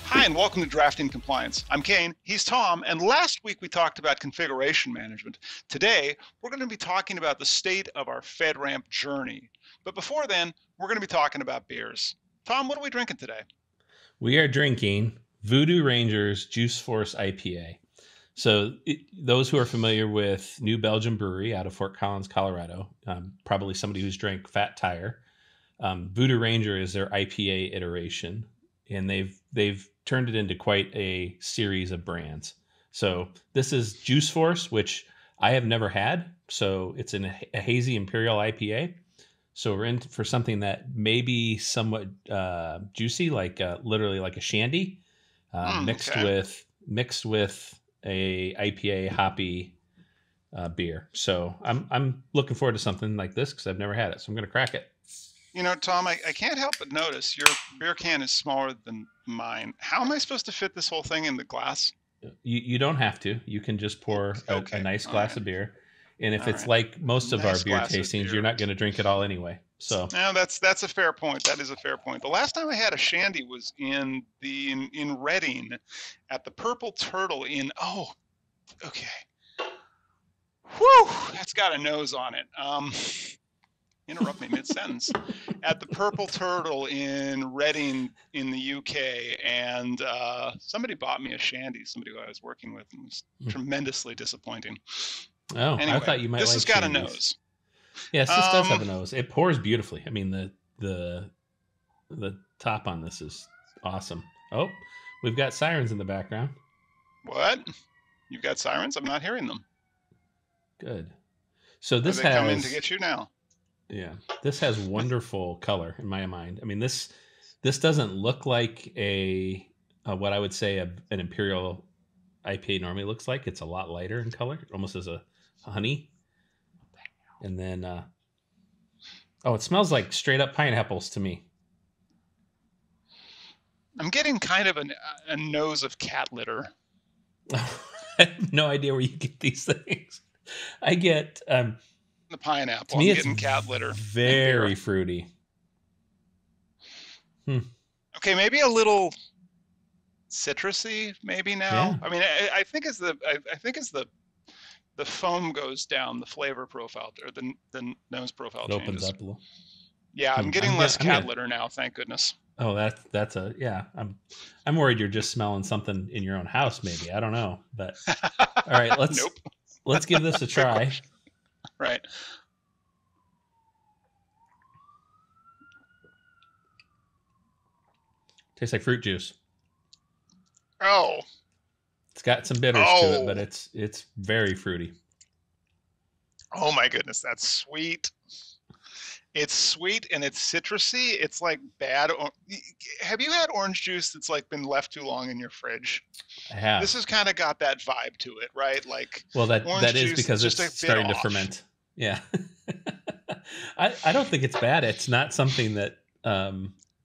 Hi, and welcome to Drafting Compliance. I'm Kane, he's Tom, and last week we talked about configuration management. Today, we're going to be talking about the state of our FedRAMP journey. But before then, we're going to be talking about beers. Tom, what are we drinking today? We are drinking Voodoo Rangers Juice Force IPA. So those who are familiar with New Belgium Brewery out of Fort Collins, Colorado, probably somebody who's drank Fat Tire. Voodoo Ranger is their IPA iteration, and they've turned it into quite a series of brands. So this is Juice Force, which I have never had. So it's a hazy Imperial IPA. So we're in for something that may be somewhat juicy, like literally like a shandy, mixed with a IPA hoppy beer. So I'm looking forward to something like this because I've never had it. So I'm going to crack it. You know, Tom, I can't help but notice your beer can is smaller than mine. How am I supposed to fit this whole thing in the glass? You don't have to. You can just pour a nice glass of beer. And if it's like most of our beer tastings, you're not going to drink it all anyway. So no, that's a fair point. That is a fair point. The last time I had a shandy was in Reading at the Purple Turtle okay. Whew, that's got a nose on it. Interrupt me mid-sentence. At the Purple Turtle in Reading in the UK, and somebody bought me a shandy, somebody who I was working with, and it was tremendously disappointing. Oh, anyway, I thought you might like this has got a nose. Yes, this does have a nose. It pours beautifully. I mean, the top on this is awesome. Oh, we've got sirens in the background. What? You've got sirens? I'm not hearing them. Good. So this has come in to get you now. Yeah, this has wonderful color in my mind. I mean, this doesn't look like a what I would say an Imperial IPA normally looks like. It's a lot lighter in color, almost as a honey. And then, it smells like straight up pineapples to me. I'm getting kind of a nose of cat litter. I have no idea where you get these things. I get the pineapple. To me, I'm getting cat litter. Very fruity. Okay, maybe a little citrusy. Maybe now. Yeah. I mean, I think as the foam goes down, the flavor profile or the nose profile changes. Opens up a little. Yeah, I'm getting less cat litter now. Thank goodness. Oh, that's I'm worried you're just smelling something in your own house. Maybe I don't know, but all right, let's give this a try. Right. Tastes like fruit juice. Oh. It's got some bitters to it, but it's very fruity. Oh my goodness, that's sweet. It's sweet and it's citrusy. It's like bad. Have you had orange juice that's like been left too long in your fridge? I have. This has kind of got that vibe to it, right? Like, well, that is because it's starting to ferment. Yeah. I don't think it's bad. It's not something that I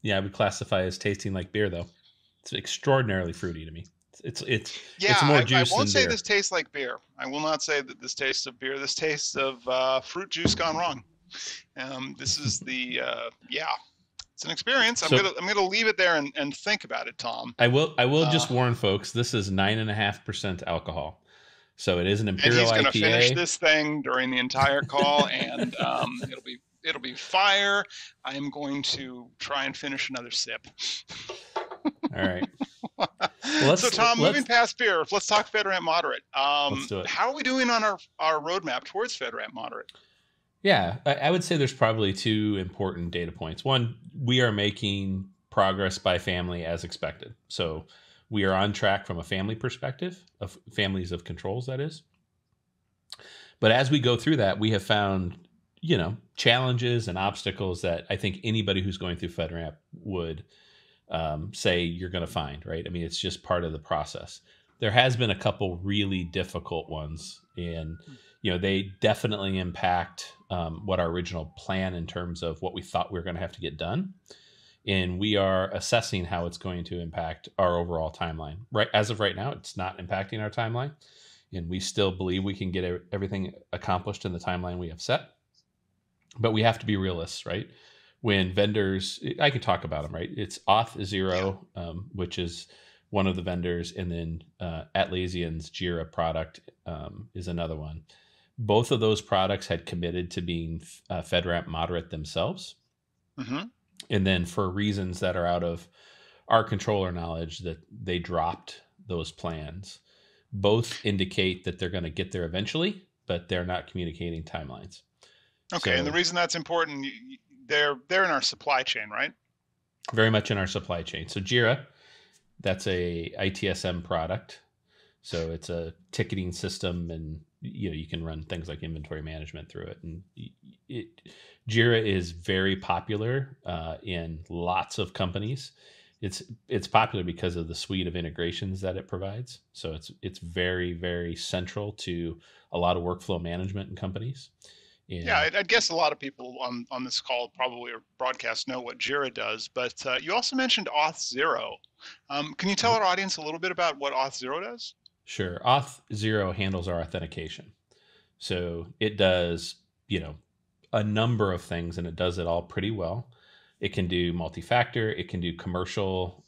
would classify as tasting like beer, though. It's extraordinarily fruity to me. It's more juice. I won't say beer. This tastes like beer. I will not say that this tastes of beer. This tastes of fruit juice gone wrong. This is it's an experience. I'm gonna leave it there and think about it, Tom. I will just warn folks. This is 9.5% alcohol, so it is an Imperial IPA. And he's gonna finish this thing during the entire call, and it'll be fire. I'm going to try and finish another sip. All right. So Tom, moving past beer, let's talk FedRAMP Moderate. Let's do it. How are we doing on our roadmap towards FedRAMP Moderate? Yeah, I would say there's probably two important data points. One, we are making progress by family as expected. So we are on track from a family perspective, of families of controls, that is. But as we go through that, we have found, challenges and obstacles that I think anybody who's going through FedRAMP would say you're going to find, right? I mean, it's just part of the process. There has been a couple really difficult ones, and they definitely impact what our original plan in terms of what we thought we were going to have to get done. And we are assessing how it's going to impact our overall timeline. Right, as of right now, it's not impacting our timeline, and we still believe we can get everything accomplished in the timeline we have set. But we have to be realists, right? when vendors, I can talk about them, right? It's Auth0, which is one of the vendors, and then Atlassian's Jira product is another one. Both of those products had committed to being FedRAMP moderate themselves. Mm-hmm. And then for reasons that are out of our control or knowledge, that they dropped those plans. Both indicate that they're going to get there eventually, but they're not communicating timelines. Okay, and the reason that's important, they're in our supply chain, right? Very much in our supply chain. So Jira, that's a ITSM product. So it's a ticketing system, and you can run things like inventory management through it. And Jira is very popular in lots of companies. It's popular because of the suite of integrations that it provides. So it's very, very central to a lot of workflow management in companies. And yeah, I'd guess a lot of people on this call probably or broadcast know what Jira does, but you also mentioned Auth0. Can you tell our audience a little bit about what Auth0 does? Sure. Auth0 handles our authentication. So it does, a number of things, and it does it all pretty well. It can do multi-factor. It can do commercial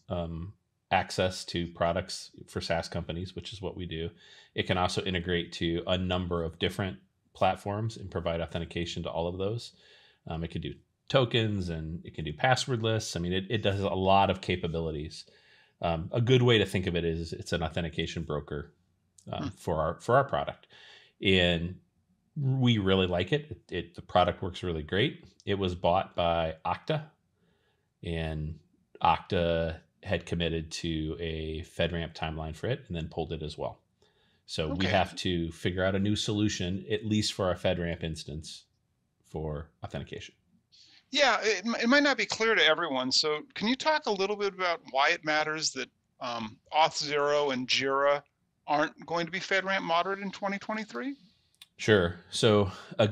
access to products for SaaS companies, which is what we do. It can also integrate to a number of different platforms and provide authentication to all of those. It can do tokens, and it can do password lists. I mean, it does a lot of capabilities. A good way to think of it is it's an authentication broker for our product, and we really like it. The product works really great. It was bought by Okta, and Okta had committed to a FedRAMP timeline for it and then pulled it as well. So we have to figure out a new solution, at least for our FedRAMP instance, for authentication. Yeah, it might not be clear to everyone. So can you talk a little bit about why it matters that Auth0 and Jira aren't going to be FedRAMP moderate in 2023? Sure. So a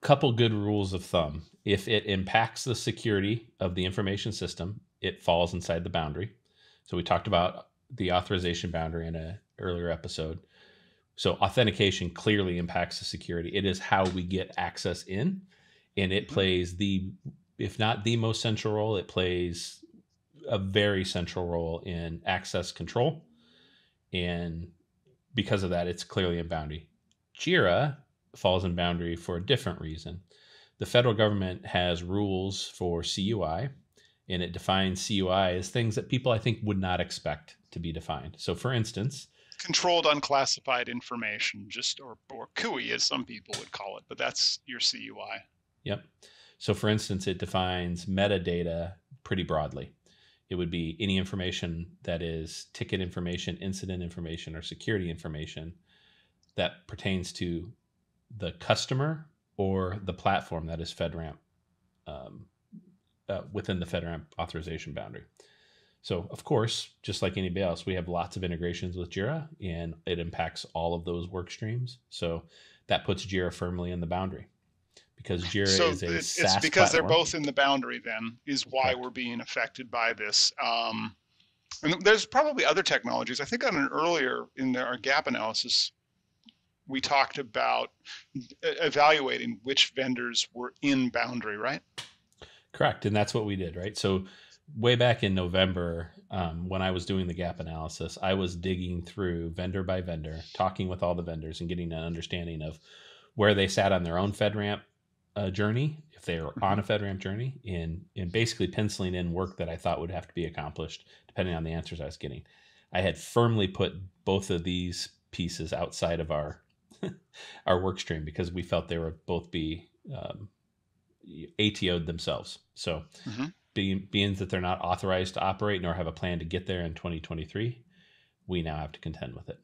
couple good rules of thumb. If it impacts the security of the information system, it falls inside the boundary. So we talked about the authorization boundary in an earlier episode. So authentication clearly impacts the security. It is how we get access in, and it plays if not the most central role, it plays a very central role in access control. And because of that, it's clearly in boundary. Jira falls in boundary for a different reason. The federal government has rules for CUI, and it defines CUI as things that people, I think, would not expect to be defined. So for instance, controlled unclassified information, or CUI as some people would call it, but that's your CUI. Yep. So for instance, it defines metadata pretty broadly. It would be any information that is ticket information, incident information, or security information that pertains to the customer or the platform that is FedRAMP within the FedRAMP authorization boundary. So, of course, just like anybody else, we have lots of integrations with Jira, and it impacts all of those work streams. So that puts Jira firmly in the boundary, because Jira is a SaaS it's because platform. They're both in the boundary, then, is why Correct. We're being affected by this. And there's probably other technologies. I think on an earlier, in our gap analysis, we talked about evaluating which vendors were in boundary, right? Correct. And that's what we did, right? So way back in November, when I was doing the gap analysis, I was digging through vendor by vendor, talking with all the vendors and getting an understanding of where they sat on their own FedRAMP journey, if they were on a FedRAMP journey, and basically penciling in work that I thought would have to be accomplished depending on the answers I was getting. I had firmly put both of these pieces outside of our work stream because we felt they would both be ATO'd themselves. So being that they're not authorized to operate nor have a plan to get there in 2023, we now have to contend with it.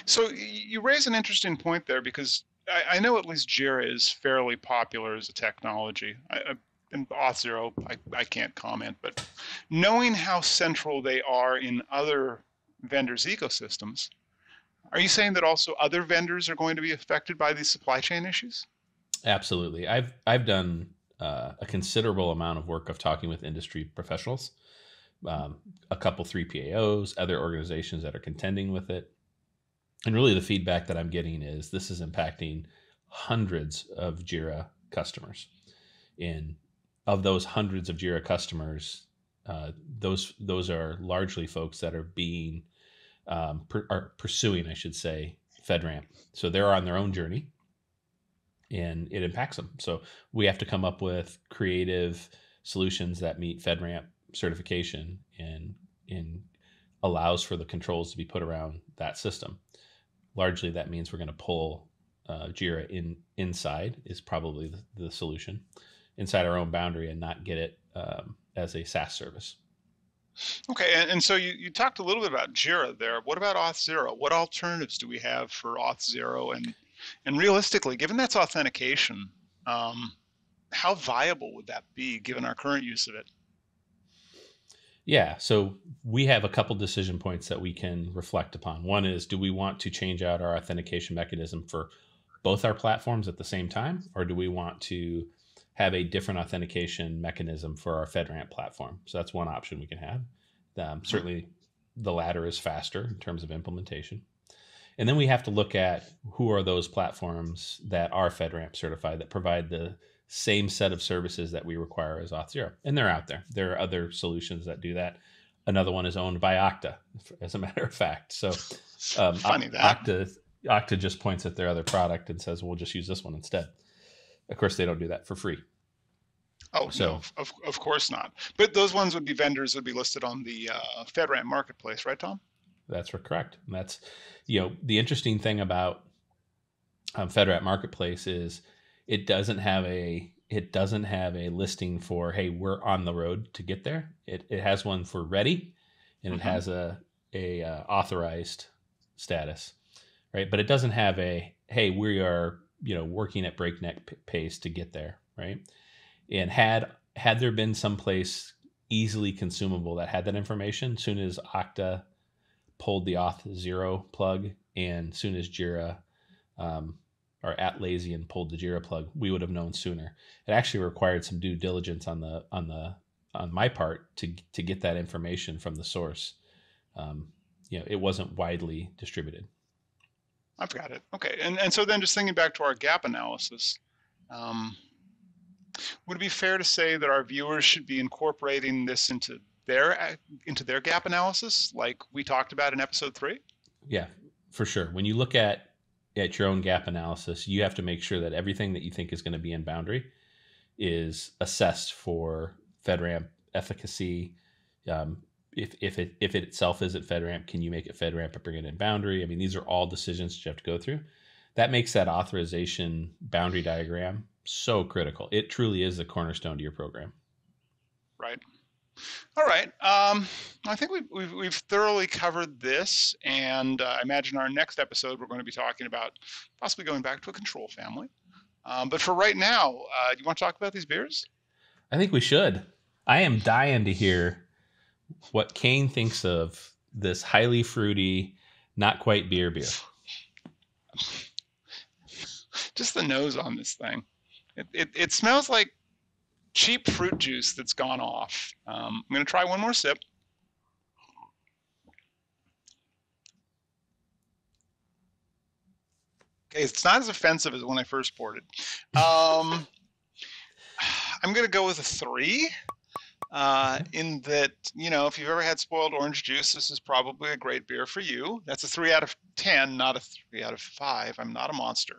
So you raise an interesting point there, because I know at least Jira is fairly popular as a technology. And Auth0, I can't comment, but knowing how central they are in other vendors' ecosystems, are you saying that also other vendors are going to be affected by these supply chain issues? Absolutely. I've done a considerable amount of work of talking with industry professionals, a couple 3PAOs, other organizations that are contending with it. And really the feedback that I'm getting is this is impacting hundreds of Jira customers. And of those hundreds of Jira customers, those are largely folks that are being are pursuing, I should say, FedRAMP. So they're on their own journey, and it impacts them. So we have to come up with creative solutions that meet FedRAMP certification and allows for the controls to be put around that system. Largely, that means we're going to pull Jira inside is probably the solution, inside our own boundary, and not get it as a SaaS service. Okay, and so you talked a little bit about Jira there. What about Auth0? What alternatives do we have for Auth0? And realistically, given that's authentication, how viable would that be given our current use of it? Yeah, so we have a couple decision points that we can reflect upon. One is, do we want to change out our authentication mechanism for both our platforms at the same time, or do we want to have a different authentication mechanism for our FedRAMP platform? So that's one option we can have. Certainly the latter is faster in terms of implementation. And then we have to look at who are those platforms that are FedRAMP certified that provide the same set of services that we require as Auth0. And they're out there. There are other solutions that do that. Another one is owned by Okta, as a matter of fact. So Funny that. Okta just points at their other product and says, we'll just use this one instead. Of course, they don't do that for free. Oh, so, no, of course not. But those ones would be vendors that would be listed on the FedRAMP marketplace, right, Tom? That's correct. And that's, the interesting thing about FedRAMP marketplace is it doesn't have a listing for, hey, we're on the road to get there. It has one for ready, and it has a authorized status, right? But it doesn't have a, hey, we are working at breakneck pace to get there, right? And had there been some place easily consumable that had that information, soon as Okta pulled the Auth0 plug, and soon as Jira or Atlassian pulled the Jira plug, we would have known sooner. It actually required some due diligence on my part to get that information from the source. It wasn't widely distributed. I've got it. Okay, and so then just thinking back to our gap analysis, would it be fair to say that our viewers should be incorporating this into their gap analysis, like we talked about in episode 3? Yeah, for sure. When you look at your own gap analysis, you have to make sure that everything that you think is going to be in boundary is assessed for FedRAMP efficacy. If it itself isn't FedRAMP, can you make it FedRAMP and bring it in boundary? I mean, these are all decisions that you have to go through. That makes that authorization boundary diagram so critical. It truly is the cornerstone to your program. Right. All right. I think we've thoroughly covered this, and I imagine our next episode we're going to be talking about possibly going back to a control family. But for right now, do you want to talk about these beers? I think we should. I am dying to hear what Kane thinks of this highly fruity, not quite beer. Just the nose on this thing. It smells like cheap fruit juice that's gone off. I'm going to try one more sip. Okay, it's not as offensive as when I first poured it. I'm going to go with a 3. In that, if you've ever had spoiled orange juice, this is probably a great beer for you. That's a 3 out of 10, not a 3 out of 5. I'm not a monster.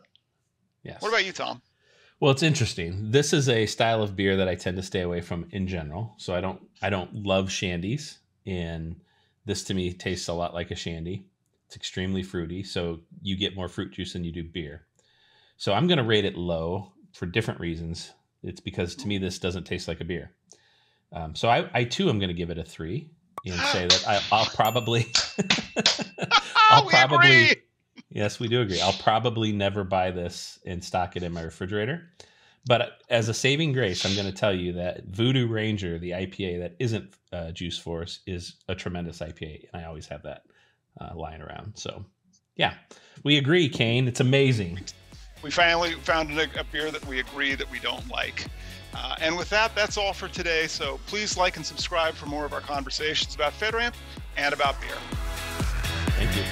Yes. What about you, Tom? Well, it's interesting. This is a style of beer that I tend to stay away from in general. So I don't love shandies, and this to me tastes a lot like a shandy. It's extremely fruity, so you get more fruit juice than you do beer. So I'm going to rate it low for different reasons. It's because to me this doesn't taste like a beer. So I too am going to give it a 3 and say that I'll probably agree. Yes, we do agree. I'll probably never buy this and stock it in my refrigerator. But as a saving grace, I'm going to tell you that Voodoo Ranger, the IPA that isn't Juice Force, is a tremendous IPA, and I always have that lying around. So, yeah, we agree, Kane. It's amazing. We finally found a beer that we agree that we don't like. And with that, that's all for today. So please like and subscribe for more of our conversations about FedRAMP and about beer. Thank you.